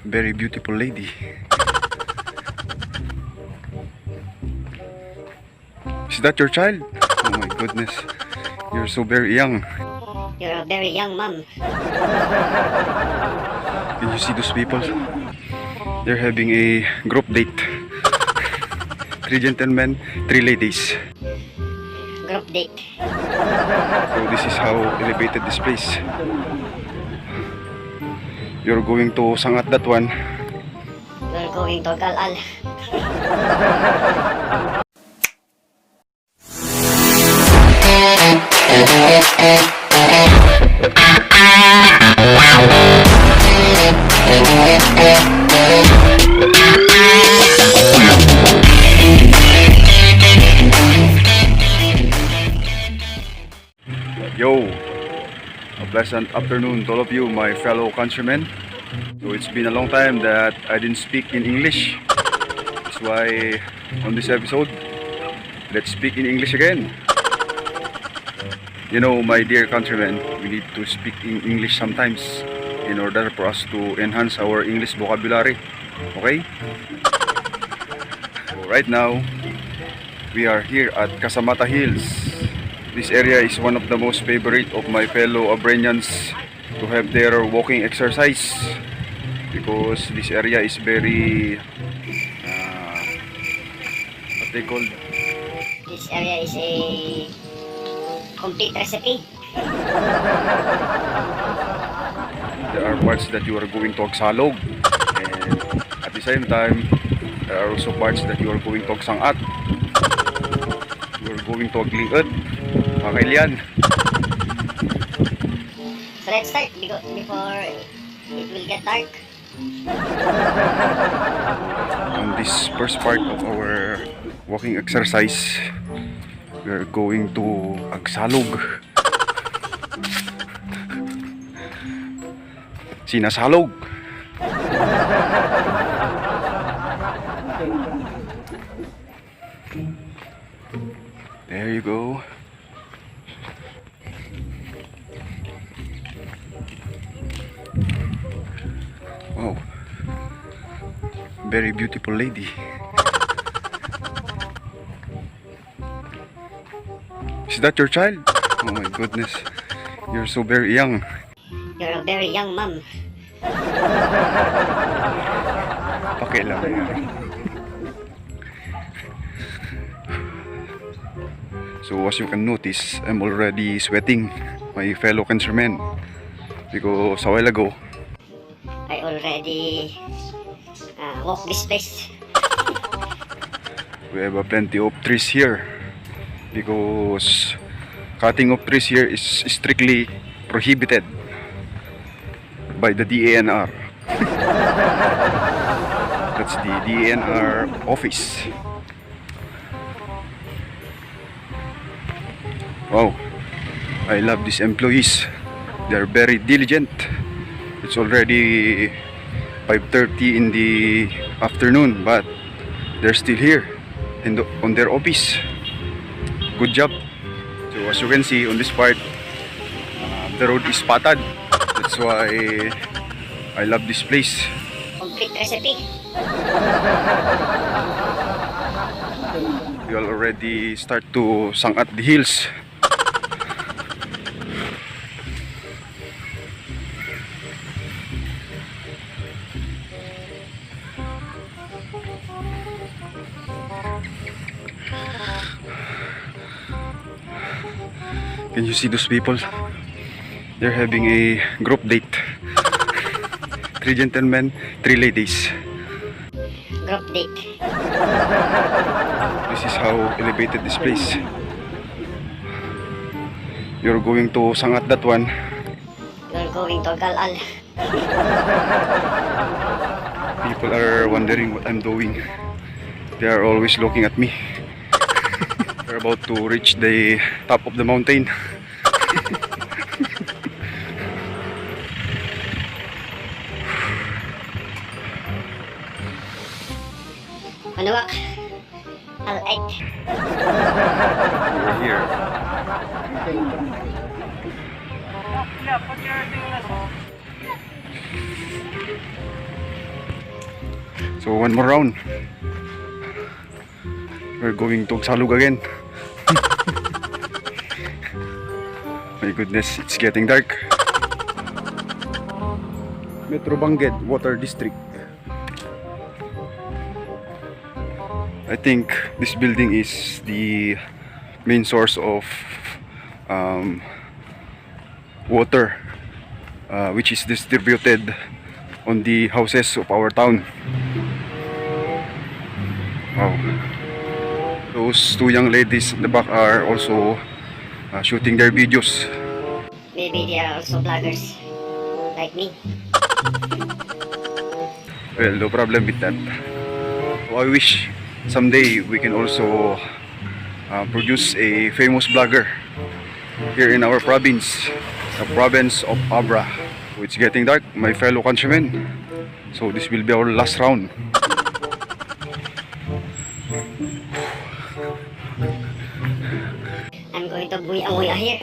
Very beautiful lady. Is that your child? Oh my goodness. You're so very young. You're a very young mom. Can you see those people? They're having a group date. 3 gentlemen, 3 ladies. Group date. So this is how elevated this place. You're going to Sangat that one. You're going to Galal. Yo, a pleasant afternoon to all of you, my fellow countrymen. So it's been a long time that I didn't speak in English. That's why on this episode, let's speak in English again. You know, my dear countrymen, we need to speak in English sometimes in order for us to enhance our English vocabulary. Okay? So right now, we are here at Casamata Hills. This area is one of the most favorite of my fellow Abrenians to have their walking exercise, because this area is very what they call, This area is a complete recipe. there are parts that you are going to Agsalog, and at the same time there are also parts that you are going to Agsangat, you are going to Agliot, Pangilian. So let's start before it will get dark. On this first part of our walking exercise, we are going to Agsalog. Sinasalog. There you go. Wow, very beautiful lady. Is that your child? Oh my goodness, you're so very young. You're a very young mom. Pakialam na yan. So as you can notice, I'm already sweating, my fellow countrymen, because a while ago I already walked this place. we have plenty of trees here, because cutting of trees here is strictly prohibited by the DANR. That's the DANR office. Wow, I love these employees. They are very diligent. It's already 5:30 in the afternoon, but they're still here on their office. Good job. So as you can see on this part, the road is patad. That's why I love this place. Complete recipe. We already start to Sangat the hills. Can you see those people? They're having a group date. 3 gentlemen, 3 ladies. Group date. This is how elevated this place. You're going to Sangat that one. You're going to Galal. People are wondering what I'm doing. They are always looking at me. We're about to reach the top of the mountain. Manuwak. Alright. We're here. So one more round. We're going to Salug again. My goodness, it's getting dark. Metro Bangged Water District. I think this building is the main source of water, which is distributed on the houses of our town. Wow. Those two young ladies in the back are also shooting their videos. Maybe they are also vloggers like me. Well, no problem with that. So I wish someday we can also produce a famous vlogger here in our province, the province of Abra. So it's getting dark, my fellow countrymen. So this will be our last round. I'm going to buya-buya here.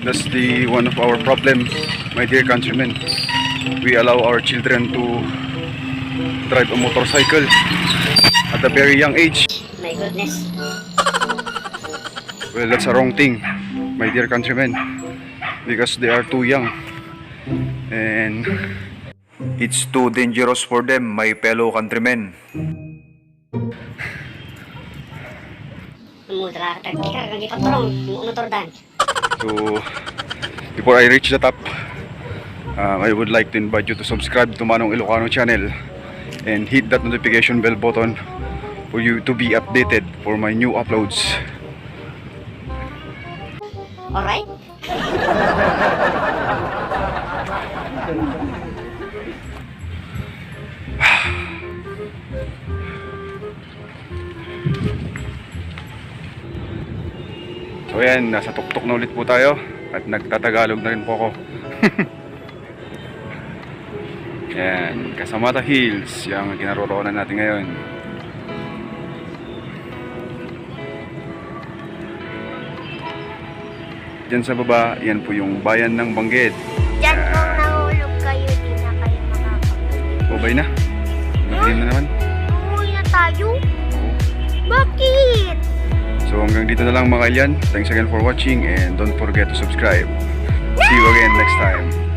That's the one of our problem, my dear countrymen. We allow our children to drive a motorcycle at a very young age. My goodness. Well, that's a wrong thing, my dear countrymen, because they are too young and it's too dangerous for them, my fellow countrymen. Mudra ka tagkika kang ipaturong motor dan. So, before I reach the top, I would like to invite you to subscribe to Manong Ilocano channel and hit that notification bell button for you to be updated for my new uploads. Alright? So yan, nasa tuktok na ulit po tayo at nagtatagalog na rin po ako. Yan, Casamata Hills yung kinaroroonan natin ngayon. Diyan sa baba, yan po yung bayan ng Bangged. Diyan kung nahulog kayo, di na kayo makakapag. Ubay na. Magdilim na naman. Uuwi na tayo? Bakit? So hanggang dito na lang mga Ilyan. Thanks again for watching and don't forget to subscribe. See you again next time.